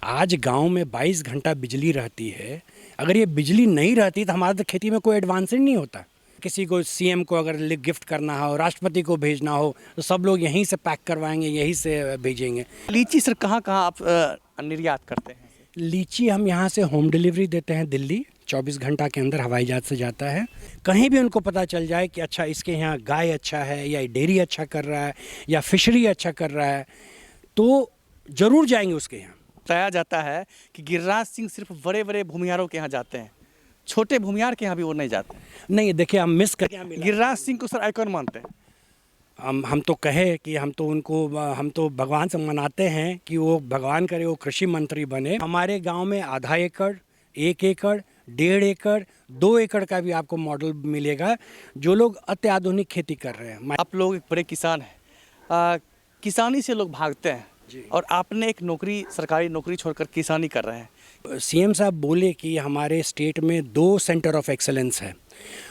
आज गांव में 22 घंटा बिजली रहती है। अगर ये बिजली नहीं रहती तो हमारे तो खेती में कोई एडवांस ही नहीं होता। किसी को सीएम को अगर गिफ्ट करना हो, राष्ट्रपति को भेजना हो, तो सब लोग यहीं से पैक करवाएंगे, यहीं से भेजेंगे। लीची सर कहाँ कहाँ आप निर्यात करते हैं? लीची हम यहाँ से होम डिलीवरी देते हैं दिल्ली। 24 घंटा के अंदर हवाई जहाज से जाता है। कहीं भी उनको पता चल जाए कि अच्छा इसके यहाँ गाय अच्छा है, या डेयरी अच्छा कर रहा है, या फिशरी अच्छा कर रहा है, तो ज़रूर जाएंगे उसके यहाँ। बताया जाता है कि गिरिराज सिंह सिर्फ बड़े बड़े भूमिहारों के यहाँ जाते हैं, छोटे भूमिहार के यहाँ भी वो नहीं जाते। नहीं, देखिए हम मिस कर गिरिराज सिंह को सर आइकॉन मानते हैं। हम तो कहे कि हम तो भगवान से मनाते हैं कि वो भगवान करे वो कृषि मंत्री बने। हमारे गांव में आधा एकड़, 1 एकड़, 1.5 एकड़, 2 एकड़ का भी आपको मॉडल मिलेगा, जो लोग अत्याधुनिक खेती कर रहे हैं। आप लोग एक बड़े किसान हैं, किसानी से लोग भागते हैं और आपने एक नौकरी, सरकारी नौकरी छोड़कर किसानी कर रहे हैं। सीएम साहब बोले कि हमारे स्टेट में 2 सेंटर ऑफ एक्सेलेंस है,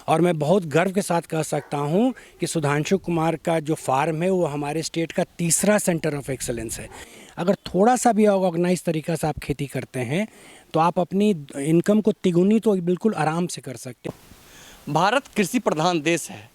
और मैं बहुत गर्व के साथ कह सकता हूं कि सुधांशु कुमार का जो फार्म है वो हमारे स्टेट का 3रा सेंटर ऑफ एक्सेलेंस है। अगर थोड़ा सा भी ऑर्गेनाइज तरीक़ा से आप खेती करते हैं तो आप अपनी इनकम को तिगुनी तो बिल्कुल आराम से कर सकते हैं। भारत कृषि प्रधान देश है,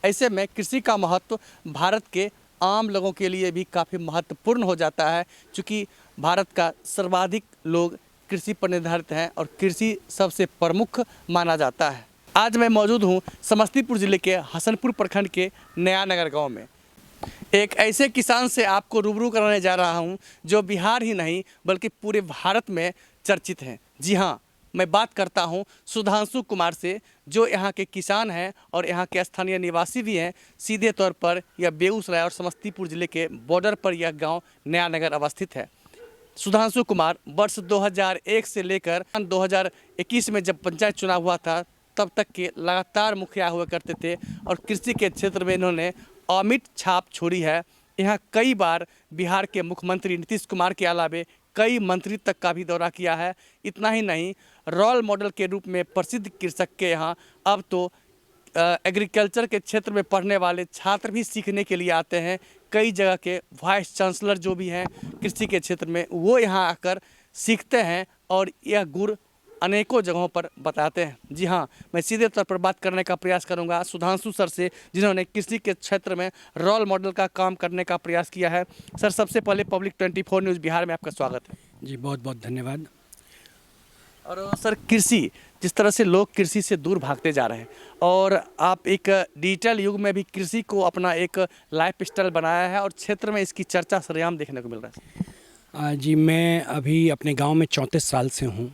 ऐसे में कृषि का महत्व भारत के आम लोगों के लिए भी काफ़ी महत्वपूर्ण हो जाता है, क्योंकि भारत का सर्वाधिक लोग कृषि पर निर्धारित हैं और कृषि सबसे प्रमुख माना जाता है। आज मैं मौजूद हूँ समस्तीपुर ज़िले के हसनपुर प्रखंड के नया नगर गाँव में। एक ऐसे किसान से आपको रूबरू कराने जा रहा हूँ जो बिहार ही नहीं बल्कि पूरे भारत में चर्चित हैं। जी हाँ, मैं बात करता हूँ सुधांशु कुमार से, जो यहाँ के किसान हैं और यहाँ के स्थानीय निवासी भी हैं। सीधे तौर पर यह बेगूसराय और समस्तीपुर ज़िले के बॉर्डर पर यह गांव नया नगर अवस्थित है। सुधांशु कुमार वर्ष 2001 से लेकर 2021 में जब पंचायत चुनाव हुआ था तब तक के लगातार मुखिया हुआ करते थे और कृषि के क्षेत्र में इन्होंने अमिट छाप छोड़ी है। यहाँ कई बार बिहार के मुख्यमंत्री नीतीश कुमार के अलावे कई मंत्री तक का भी दौरा किया है। इतना ही नहीं, रोल मॉडल के रूप में प्रसिद्ध कृषक के यहाँ अब तो एग्रीकल्चर के क्षेत्र में पढ़ने वाले छात्र भी सीखने के लिए आते हैं। कई जगह के वाइस चांसलर जो भी हैं कृषि के क्षेत्र में, वो यहाँ आकर सीखते हैं और यह गुर अनेकों जगहों पर बताते हैं। जी हाँ, मैं सीधे तौर पर बात करने का प्रयास करूंगा सुधांशु सर से, जिन्होंने कृषि के क्षेत्र में रोल मॉडल का काम करने का प्रयास किया है। सर, सबसे पहले पब्लिक 24 न्यूज़ बिहार में आपका स्वागत है। जी, बहुत बहुत धन्यवाद। और सर, कृषि, जिस तरह से लोग कृषि से दूर भागते जा रहे हैं और आप एक डिजिटल युग में भी कृषि को अपना एक लाइफ स्टाइल बनाया है और क्षेत्र में इसकी चर्चा सरेआम देखने को मिल रहा है। जी, मैं अभी अपने गांव में 34 साल से हूं।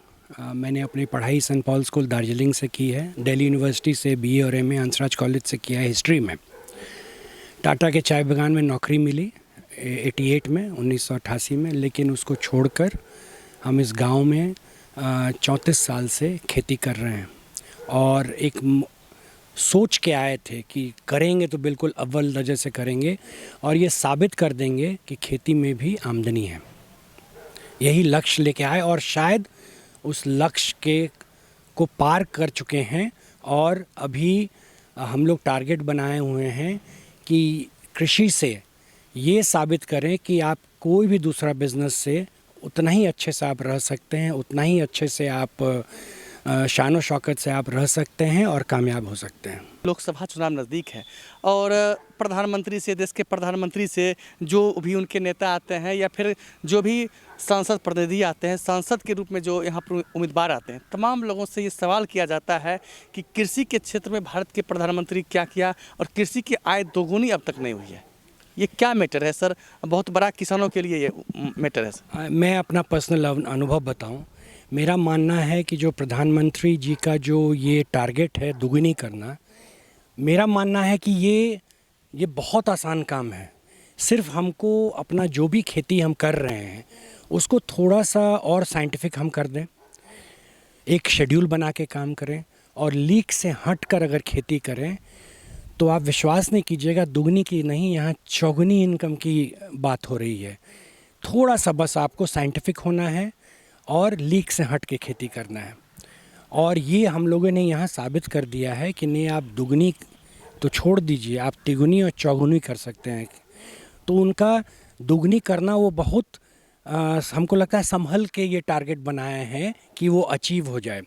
मैंने अपनी पढ़ाई सेंट पॉल स्कूल दार्जिलिंग से की है। दिल्ली यूनिवर्सिटी से बीए और एमए हंसराज कॉलेज से किया है हिस्ट्री में। टाटा के चाय बागान में नौकरी मिली 88 में, 1988 में, लेकिन उसको छोड़कर हम इस गांव में 34 साल से खेती कर रहे हैं और एक सोच के आए थे कि करेंगे तो बिल्कुल अव्वल दर्जे से करेंगे और ये साबित कर देंगे कि खेती में भी आमदनी है। यही लक्ष्य लेके आए और शायद उस लक्ष्य को पार कर चुके हैं। और अभी हम लोग टारगेट बनाए हुए हैं कि कृषि से ये साबित करें कि आप कोई भी दूसरा बिजनेस से उतना ही अच्छे से आप रह सकते हैं, उतना ही अच्छे से आप शान व शौकत से आप रह सकते हैं और कामयाब हो सकते हैं। लोकसभा चुनाव नज़दीक है और प्रधानमंत्री से, देश के प्रधानमंत्री से जो भी उनके नेता आते हैं या फिर जो भी सांसद प्रतिनिधि आते हैं, सांसद के रूप में जो यहाँ पर उम्मीदवार आते हैं, तमाम लोगों से ये सवाल किया जाता है कि कृषि के क्षेत्र में भारत के प्रधानमंत्री क्या किया और कृषि की आय दोगुनी अब तक नहीं हुई है। ये क्या मैटर है सर? बहुत बड़ा किसानों के लिए ये मैटर है सर। मैं अपना पर्सनल अनुभव बताऊं। मेरा मानना है कि जो प्रधानमंत्री जी का जो ये टारगेट है दुगुनी करना, मेरा मानना है कि ये बहुत आसान काम है। सिर्फ हमको अपना जो भी खेती हम कर रहे हैं उसको थोड़ा सा और साइंटिफिक हम कर दें, एक शेड्यूल बना के काम करें और लीक से हट कर अगर खेती करें तो आप विश्वास नहीं कीजिएगा, दुगनी की नहीं, यहाँ चौगुनी इनकम की बात हो रही है। थोड़ा सा बस आपको साइंटिफिक होना है और लीक से हट के खेती करना है। और ये हम लोगों ने यहाँ साबित कर दिया है कि नहीं, आप दुगनी तो छोड़ दीजिए, आप तिगुनी और चौगुनी कर सकते हैं। तो उनका दुगनी करना वो बहुत हमको लगता है संभल के ये टारगेट बनाए हैं कि वो अचीव हो जाए,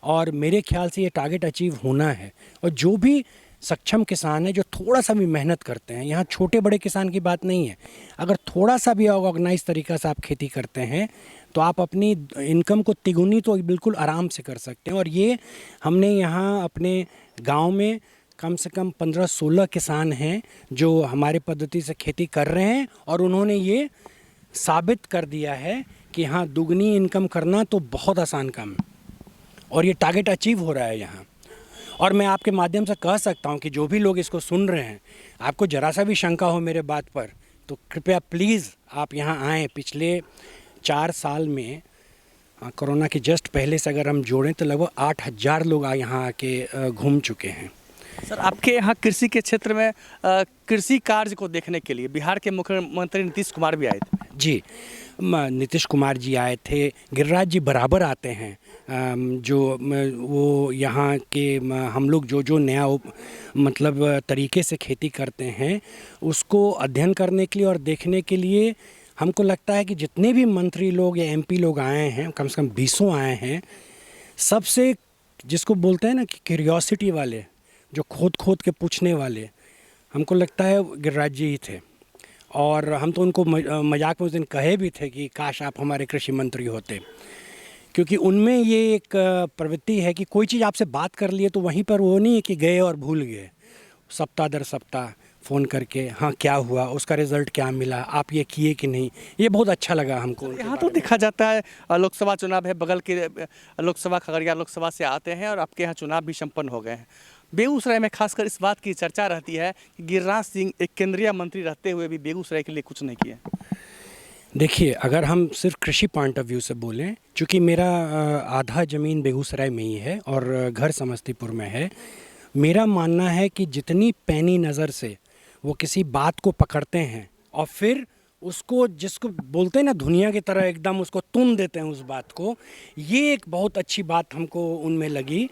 और मेरे ख्याल से ये टारगेट अचीव होना है। और जो भी सक्षम किसान है, जो थोड़ा सा भी मेहनत करते हैं, यहाँ छोटे बड़े किसान की बात नहीं है, अगर थोड़ा सा भी ऑर्गेनाइज तरीक़ा से आप खेती करते हैं तो आप अपनी इनकम को तिगुनी तो बिल्कुल आराम से कर सकते हैं। और ये हमने यहाँ अपने गांव में कम से कम 15-16 किसान हैं जो हमारे पद्धति से खेती कर रहे हैं, और उन्होंने ये साबित कर दिया है कि हाँ, दुगनी इनकम करना तो बहुत आसान काम है, और ये टारगेट अचीव हो रहा है यहाँ। और मैं आपके माध्यम से कह सकता हूँ कि जो भी लोग इसको सुन रहे हैं, आपको ज़रा सा भी शंका हो मेरे बात पर, तो कृपया प्लीज़ आप यहाँ आएँ। पिछले 4 साल में कोरोना के जस्ट पहले से अगर हम जोड़ें तो लगभग 8,000 लोग यहाँ आके घूम चुके हैं। सर, आपके यहाँ कृषि के क्षेत्र में कृषि कार्य को देखने के लिए बिहार के मुख्यमंत्री नीतीश कुमार भी आए थे। जी, नीतीश कुमार जी आए थे, गिरिराज जी बराबर आते हैं। जो वो यहाँ के हम लोग जो नया मतलब तरीके से खेती करते हैं उसको अध्ययन करने के लिए और देखने के लिए हमको लगता है कि जितने भी मंत्री लोग या एमपी लोग आए हैं, कम से कम 20 आए हैं, सबसे जिसको बोलते हैं ना कि क्यूरियोसिटी वाले, जो खोद के पूछने वाले, हमको लगता है गिरिराज जी ही थे। और हम तो उनको मजाक में उस दिन कहे भी थे कि काश आप हमारे कृषि मंत्री होते, क्योंकि उनमें ये एक प्रवृत्ति है कि कोई चीज़ आपसे बात कर लिए तो वहीं पर वो नहीं है कि गए और भूल गए, सप्ताह दर सप्ताह फ़ोन करके हाँ क्या हुआ, उसका रिज़ल्ट क्या मिला, आप ये किए कि नहीं। ये बहुत अच्छा लगा हमको। यहाँ तो देखा जाता है लोकसभा चुनाव है, बगल के लोकसभा खगड़िया लोकसभा से आते हैं और आपके यहाँ चुनाव भी संपन्न हो गए हैं। बेगूसराय में खासकर इस बात की चर्चा रहती है कि गिरिराज सिंह एक केंद्रीय मंत्री रहते हुए भी बेगूसराय के लिए कुछ नहीं किए। देखिए, अगर हम सिर्फ कृषि पॉइंट ऑफ व्यू से बोलें, चूँकि मेरा आधा ज़मीन बेगूसराय में ही है और घर समस्तीपुर में है, मेरा मानना है कि जितनी पैनी नज़र से वो किसी बात को पकड़ते हैं और फिर उसको, जिसको बोलते हैं ना दुनिया की तरह एकदम उसको तुन देते हैं उस बात को, ये एक बहुत अच्छी बात हमको उनमें लगी।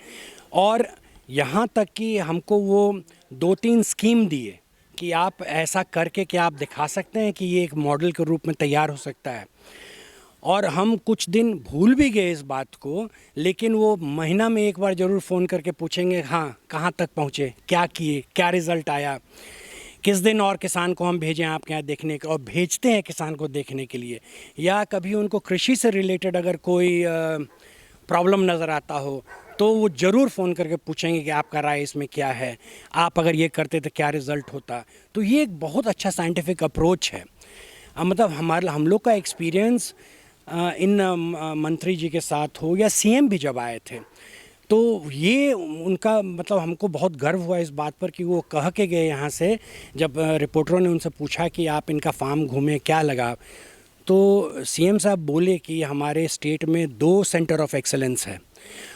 और यहाँ तक कि हमको वो 2-3 स्कीम दिए कि आप ऐसा करके क्या आप दिखा सकते हैं कि ये एक मॉडल के रूप में तैयार हो सकता है। और हम कुछ दिन भूल भी गए इस बात को, लेकिन वो महीना में एक बार ज़रूर फ़ोन करके पूछेंगे हाँ कहाँ तक पहुँचे, क्या किए, क्या रिज़ल्ट आया, किस दिन और किसान को हम भेजें आपके यहाँ देखने के, और भेजते हैं किसान को देखने के लिए। या कभी उनको कृषि से रिलेटेड अगर कोई प्रॉब्लम नज़र आता हो तो वो ज़रूर फ़ोन करके पूछेंगे कि आपका राय इसमें क्या है, आप अगर ये करते तो क्या रिज़ल्ट होता। तो ये एक बहुत अच्छा साइंटिफिक अप्रोच है। मतलब हम लोग का एक्सपीरियंस इन मंत्री जी के साथ हो या सीएम भी जब आए थे, तो ये उनका मतलब हमको बहुत गर्व हुआ इस बात पर कि वो कह के गए यहाँ से, जब रिपोर्टरों ने उनसे पूछा कि आप इनका फार्म घूमे क्या लगा, तो सीएम साहब बोले कि हमारे स्टेट में 2 सेंटर ऑफ एक्सेलेंस है,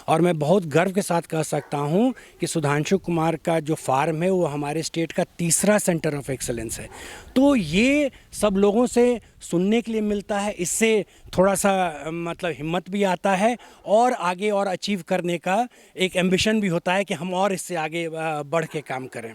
और मैं बहुत गर्व के साथ कह सकता हूँ कि सुधांशु कुमार का जो फार्म है वो हमारे स्टेट का 3रा सेंटर ऑफ एक्सेलेंस है। तो ये सब लोगों से सुनने के लिए मिलता है, इससे थोड़ा सा मतलब हिम्मत भी आता है और आगे और अचीव करने का एक एम्बिशन भी होता है कि हम और इससे आगे बढ़ के काम करें।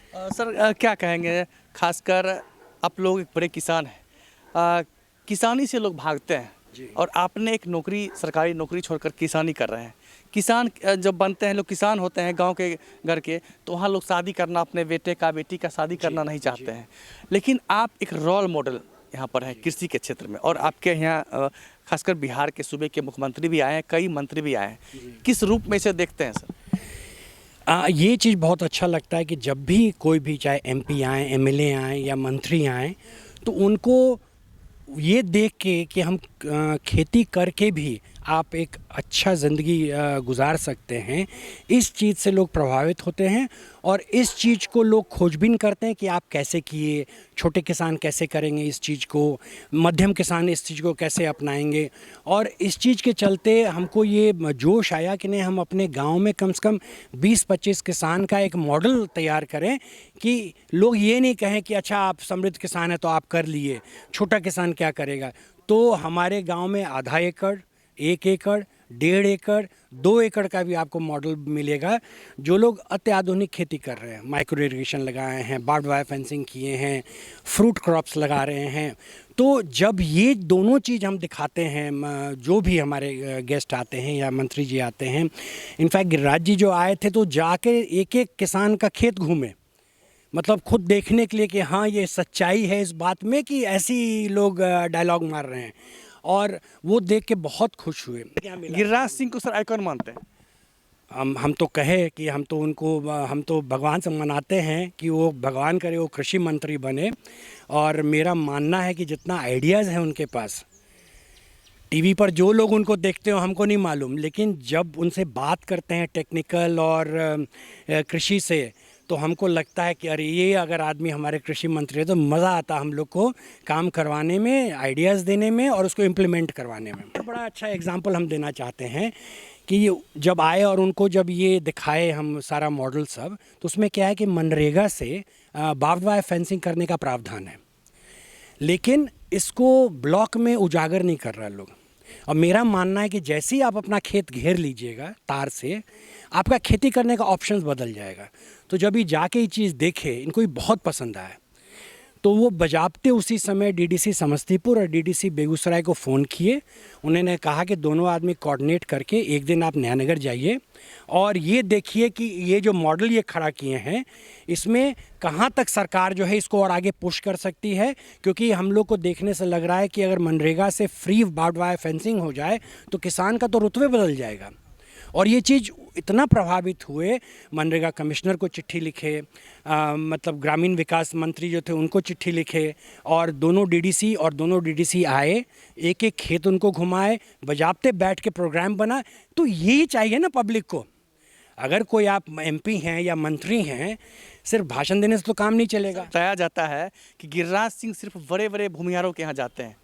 सर, क्या कहेंगे, खासकर आप लोग एक बड़े किसान हैं, किसानी से लोग भागते हैं और आपने एक नौकरी, सरकारी नौकरी छोड़कर किसानी कर रहे हैं। किसान जब बनते हैं, लोग किसान होते हैं गांव के घर के, तो वहाँ लोग शादी करना, अपने बेटे का बेटी का शादी करना नहीं चाहते हैं, लेकिन आप एक रोल मॉडल यहाँ पर हैं कृषि के क्षेत्र में। और आपके यहाँ खासकर बिहार के सूबे के मुख्यमंत्री भी आए हैं, कई मंत्री भी आए हैं, किस रूप में इसे देखते हैं सर? ये चीज़ बहुत अच्छा लगता है कि जब भी कोई भी, चाहे एमपी आए, एमएलए आए या मंत्री आए, तो उनको ये देख के कि हम खेती करके भी आप एक अच्छा ज़िंदगी गुजार सकते हैं, इस चीज़ से लोग प्रभावित होते हैं और इस चीज़ को लोग खोजबीन करते हैं कि आप कैसे किए, छोटे किसान कैसे करेंगे इस चीज़ को, मध्यम किसान इस चीज़ को कैसे अपनाएंगे। और इस चीज़ के चलते हमको ये जोश आया कि नहीं, हम अपने गांव में कम से कम 20-25 किसान का एक मॉडल तैयार करें कि लोग ये नहीं कहें कि अच्छा आप समृद्ध किसान हैं तो आप कर लिए, छोटा किसान क्या करेगा। तो हमारे गांव में आधा एकड़, 1 एकड़, 1.5 एकड़, 2 एकड़ का भी आपको मॉडल मिलेगा, जो लोग अत्याधुनिक खेती कर रहे हैं, माइक्रो इरिगेशन लगाए हैं, बार्ड वायर फेंसिंग किए हैं, फ्रूट क्रॉप्स लगा रहे हैं। तो जब ये दोनों चीज़ हम दिखाते हैं, जो भी हमारे गेस्ट आते हैं या मंत्री जी आते हैं, इनफैक्ट गिरिराज जी जो आए थे तो जाके एक एक किसान का खेत घूमे, मतलब खुद देखने के लिए कि हाँ ये सच्चाई है इस बात में कि ऐसी लोग डायलॉग मार रहे हैं, और वो देख के बहुत खुश हुए। क्या मिला? गिरिराज सिंह को सर आइकॉन मानते हैं? हम तो कहे कि हम तो उनको हम तो भगवान से मनाते हैं कि वो भगवान करे वो कृषि मंत्री बने, और मेरा मानना है कि जितना आइडियाज़ हैं उनके पास, टीवी पर जो लोग उनको देखते हो हमको नहीं मालूम, लेकिन जब उनसे बात करते हैं टेक्निकल और कृषि से, तो हमको लगता है कि अरे ये अगर आदमी हमारे कृषि मंत्री है तो मज़ा आता हम लोग को काम करवाने में, आइडियाज़ देने में और उसको इम्प्लीमेंट करवाने में। बड़ा अच्छा एग्जांपल हम देना चाहते हैं कि जब आए और उनको जब ये दिखाए हम सारा मॉडल सब, तो उसमें क्या है कि मनरेगा से बार्ब्ड वायर फेंसिंग करने का प्रावधान है, लेकिन इसको ब्लॉक में उजागर नहीं कर रहा लोग। और मेरा मानना है कि जैसे ही आप अपना खेत घेर लीजिएगा तार से, आपका खेती करने का ऑप्शंस बदल जाएगा। तो जब ये जाके ये चीज़ देखे, इनको ये बहुत पसंद आया, तो वो बजाबते उसी समय डीडीसी समस्तीपुर और डीडीसी बेगूसराय को फ़ोन किए। उन्होंने कहा कि दोनों आदमी कोऑर्डिनेट करके एक दिन आप नयानगर जाइए और ये देखिए कि ये जो मॉडल ये खड़ा किए हैं, इसमें कहाँ तक सरकार जो है इसको और आगे पुश कर सकती है, क्योंकि हम लोग को देखने से लग रहा है कि अगर मनरेगा से फ्री बार्ब्ड वायर फेंसिंग हो जाए तो किसान का तो रुतबे बदल जाएगा। और ये चीज़ इतना प्रभावित हुए, मनरेगा कमिश्नर को चिट्ठी लिखे, मतलब ग्रामीण विकास मंत्री जो थे उनको चिट्ठी लिखे, और दोनों डीडीसी आए, एक एक खेत उनको घुमाए, बजाबते बैठ के प्रोग्राम बना। तो यही चाहिए ना पब्लिक को। अगर कोई आप एमपी हैं या मंत्री हैं, सिर्फ भाषण देने से तो काम नहीं चलेगा। बताया जाता है कि गिरिराज सिंह सिर्फ बड़े बड़े भूमिहारों के यहाँ जाते हैं,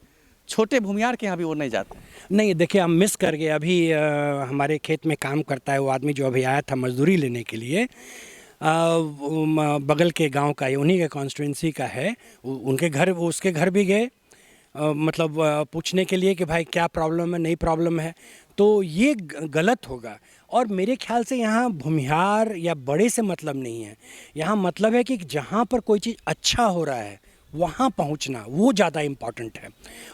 छोटे भूमिहार के यहाँ भी वो नहीं जाते। नहीं, देखिए हम मिस कर गए। अभी हमारे खेत में काम करता है वो आदमी जो अभी आया था मजदूरी लेने के लिए, बगल के गांव का है, उन्हीं के कॉन्स्टिट्यूंसी का है। उनके घर, उसके घर भी गए, मतलब पूछने के लिए कि भाई क्या प्रॉब्लम है, नहीं प्रॉब्लम है। तो ये गलत होगा। और मेरे ख्याल से यहाँ भूमिहार या बड़े से मतलब नहीं है, यहाँ मतलब है कि जहाँ पर कोई चीज़ अच्छा हो रहा है वहाँ पहुँचना, वो ज़्यादा इम्पॉर्टेंट है।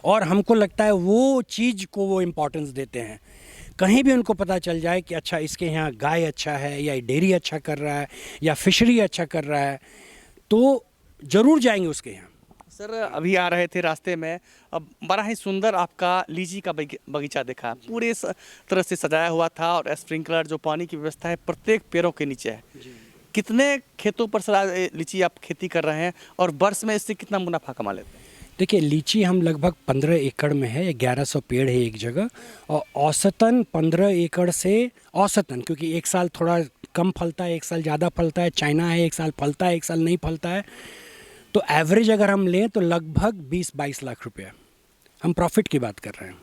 और हमको लगता है वो चीज़ को वो इम्पोर्टेंस देते हैं। कहीं भी उनको पता चल जाए कि अच्छा इसके यहाँ गाय अच्छा है, या डेयरी अच्छा कर रहा है, या फिशरी अच्छा कर रहा है, तो ज़रूर जाएंगे उसके यहाँ। सर अभी आ रहे थे रास्ते में, अब बड़ा ही सुंदर आपका लीची का बगीचा देखा, पूरे तरह से सजाया हुआ था, और स्प्रिंकलर जो पानी की व्यवस्था है प्रत्येक पेड़ों के नीचे है। कितने खेतों पर सर लीची आप खेती कर रहे हैं, और वर्ष में इससे कितना मुनाफा कमा लेते हैं? देखिए, लीची हम लगभग 15 एकड़ में है, 1100 पेड़ है एक जगह, और औसतन 15 एकड़ से औसतन, क्योंकि एक साल थोड़ा कम फलता है, एक साल ज़्यादा फलता है, चाइना है एक साल फलता है, एक साल नहीं फलता है, तो एवरेज अगर हम लें तो लगभग 20-22 लाख रुपया हम प्रॉफिट की बात कर रहे हैं।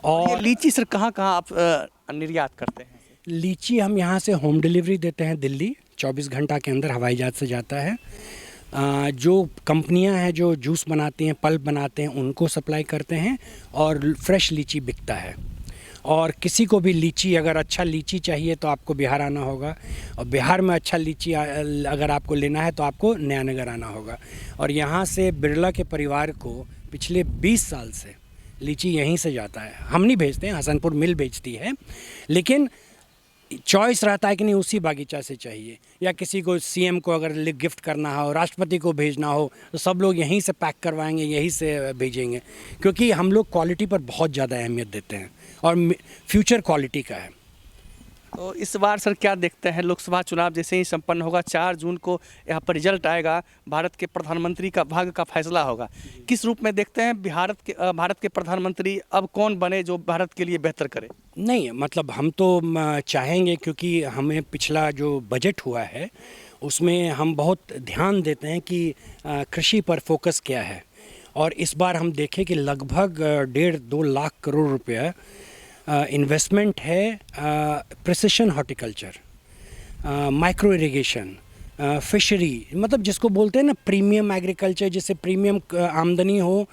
और ये और लीची सर कहाँ कहाँ आप निर्यात करते हैं? लीची हम यहाँ से होम डिलीवरी देते हैं दिल्ली, 24 घंटा के अंदर हवाई जहाज़ से जाता है। जो कंपनियां हैं जो जूस बनाती हैं, पल्प बनाते हैं, उनको सप्लाई करते हैं, और फ्रेश लीची बिकता है। और किसी को भी लीची, अगर अच्छा लीची चाहिए तो आपको बिहार आना होगा, और बिहार में अच्छा लीची अगर आपको लेना है तो आपको नयानगर आना होगा। और यहाँ से बिरला के परिवार को पिछले 20 साल से लीची यहीं से जाता है। हम नहीं भेजते हैं, हसनपुर मिल भेजती है, लेकिन चॉइस रहता है कि नहीं उसी बागीचा से चाहिए, या किसी को सीएम को अगर गिफ्ट करना हो, राष्ट्रपति को भेजना हो, तो सब लोग यहीं से पैक करवाएंगे, यहीं से भेजेंगे, क्योंकि हम लोग क्वालिटी पर बहुत ज़्यादा अहमियत देते हैं, और फ्यूचर क्वालिटी का है। तो इस बार सर क्या देखते हैं, लोकसभा चुनाव जैसे ही संपन्न होगा, 4 जून को यहाँ पर रिजल्ट आएगा, भारत के प्रधानमंत्री का भाग्य का फैसला होगा। किस रूप में देखते हैं भारत के प्रधानमंत्री अब कौन बने जो भारत के लिए बेहतर करे? नहीं, मतलब हम तो चाहेंगे, क्योंकि हमें पिछला जो बजट हुआ है उसमें हम बहुत ध्यान देते हैं कि कृषि पर फोकस क्या है। और इस बार हम देखें कि लगभग 1.5-2 लाख करोड़ रुपया इन्वेस्टमेंट है precision horticulture, micro irrigation, fishery, मतलब जिसको बोलते हैं ना प्रीमियम एग्रीकल्चर, जिससे प्रीमियम आमदनी हो,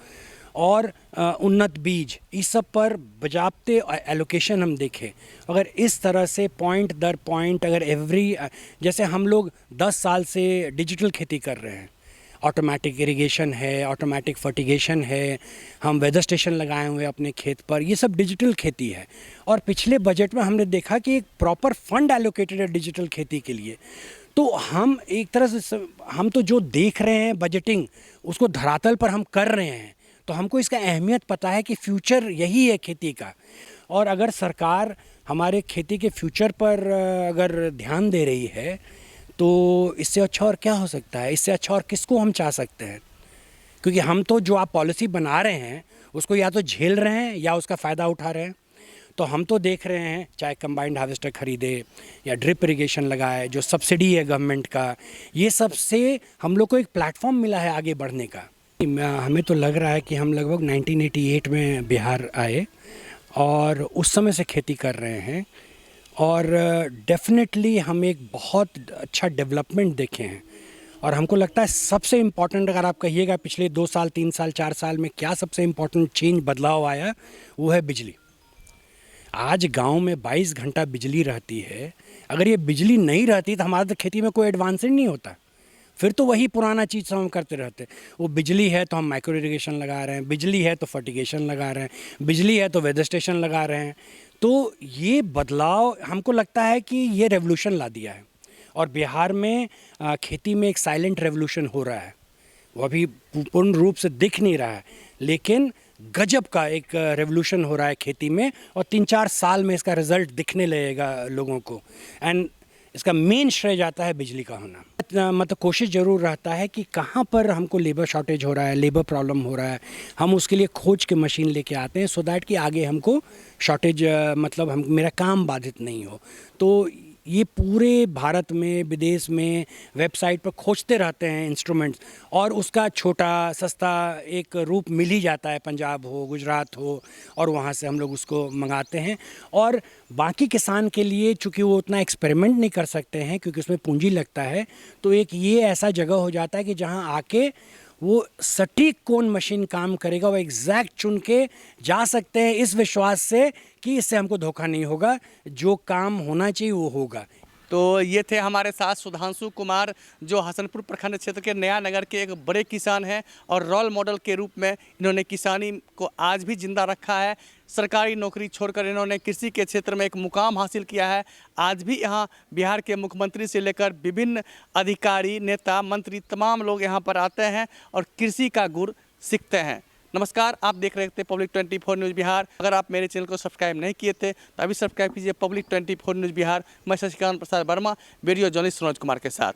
और उन्नत बीज, इस सब पर बजाबते एलोकेशन हम देखें। अगर इस तरह से पॉइंट दर पॉइंट, अगर जैसे हम लोग 10 साल से डिजिटल खेती कर रहे हैं, ऑटोमेटिक इरिगेशन है, ऑटोमेटिक फर्टिगेशन है, हम वेदर स्टेशन लगाए हुए हैं अपने खेत पर, ये सब डिजिटल खेती है। और पिछले बजट में हमने देखा कि एक प्रॉपर फंड एलोकेटेड है डिजिटल खेती के लिए। तो हम एक तरह से हम तो जो देख रहे हैं बजटिंग, उसको धरातल पर हम कर रहे हैं, तो हमको इसका अहमियत पता है कि फ्यूचर यही है खेती का। और अगर सरकार हमारे खेती के फ्यूचर पर अगर ध्यान दे रही है तो इससे अच्छा और क्या हो सकता है, इससे अच्छा और किसको हम चाह सकते हैं। क्योंकि हम तो जो आप पॉलिसी बना रहे हैं उसको या तो झेल रहे हैं या उसका फ़ायदा उठा रहे हैं। तो हम तो देख रहे हैं, चाहे कंबाइंड हार्वेस्टर खरीदे या ड्रिप इरिगेशन लगाए, जो सब्सिडी है गवर्नमेंट का, ये सब से हम लोग को एक प्लेटफॉर्म मिला है आगे बढ़ने का। हमें तो लग रहा है कि हम लगभग 1988 में बिहार आए और उस समय से खेती कर रहे हैं, और डेफिनेटली हम एक बहुत अच्छा डेवलपमेंट देखे हैं। और हमको लगता है सबसे इम्पॉर्टेंट, अगर आप कहिएगा पिछले 2 साल 3 साल 4 साल में क्या सबसे इम्पॉर्टेंट चेंज बदलाव आया, वो है बिजली। आज गांव में 22 घंटा बिजली रहती है। अगर ये बिजली नहीं रहती तो हमारे तो खेती में कोई एडवांस नहीं होता, फिर तो वही पुराना चीज़ सब हम करते रहते। वो बिजली है तो हम माइक्रो इरिगेशन लगा रहे हैं, बिजली है तो फर्टिगेशन लगा रहे हैं, बिजली है तो वेदर स्टेशन लगा रहे हैं। तो ये बदलाव हमको लगता है कि ये रेवोल्यूशन ला दिया है। और बिहार में खेती में एक साइलेंट रेवोल्यूशन हो रहा है। वो अभी पूर्ण रूप से दिख नहीं रहा है, लेकिन गजब का एक रेवोल्यूशन हो रहा है खेती में, और 3-4 साल में इसका रिजल्ट दिखने लगेगा लोगों को। एंड इसका मेन श्रेय जाता है बिजली का होना। मतलब कोशिश ज़रूर रहता है कि कहाँ पर हमको लेबर शॉर्टेज हो रहा है, लेबर प्रॉब्लम हो रहा है, हम उसके लिए खोज के मशीन लेके आते हैं, सो दैट कि आगे हमको शॉर्टेज मतलब हम मेरा काम बाधित नहीं हो। तो ये पूरे भारत में, विदेश में वेबसाइट पर खोजते रहते हैं इंस्ट्रूमेंट्स, और उसका छोटा सस्ता एक रूप मिल ही जाता है, पंजाब हो, गुजरात हो, और वहाँ से हम लोग उसको मंगाते हैं। और बाकी किसान के लिए चूँकि वो उतना एक्सपेरिमेंट नहीं कर सकते हैं क्योंकि उसमें पूंजी लगता है, तो एक ये ऐसा जगह हो जाता है कि जहाँ आके वो सटीक कौन मशीन काम करेगा वो एग्जैक्ट चुन के जा सकते हैं, इस विश्वास से कि इससे हमको धोखा नहीं होगा, जो काम होना चाहिए वो होगा। तो ये थे हमारे साथ सुधांशु कुमार, जो हसनपुर प्रखंड क्षेत्र के नया नगर के एक बड़े किसान हैं और रोल मॉडल के रूप में इन्होंने किसानी को आज भी जिंदा रखा है। सरकारी नौकरी छोड़कर इन्होंने कृषि के क्षेत्र में एक मुकाम हासिल किया है। आज भी यहाँ बिहार के मुख्यमंत्री से लेकर विभिन्न अधिकारी, नेता, मंत्री, तमाम लोग यहाँ पर आते हैं और कृषि का गुर सीखते हैं। नमस्कार, आप देख रहे थे पब्लिक 24 न्यूज़ बिहार। अगर आप मेरे चैनल को सब्सक्राइब नहीं किए थे तो अभी सब्सक्राइब कीजिए पब्लिक 24 न्यूज़ बिहार। मैं शशिकांत प्रसाद वर्मा, वीडियो जर्नलिस्ट मनोज कुमार के साथ।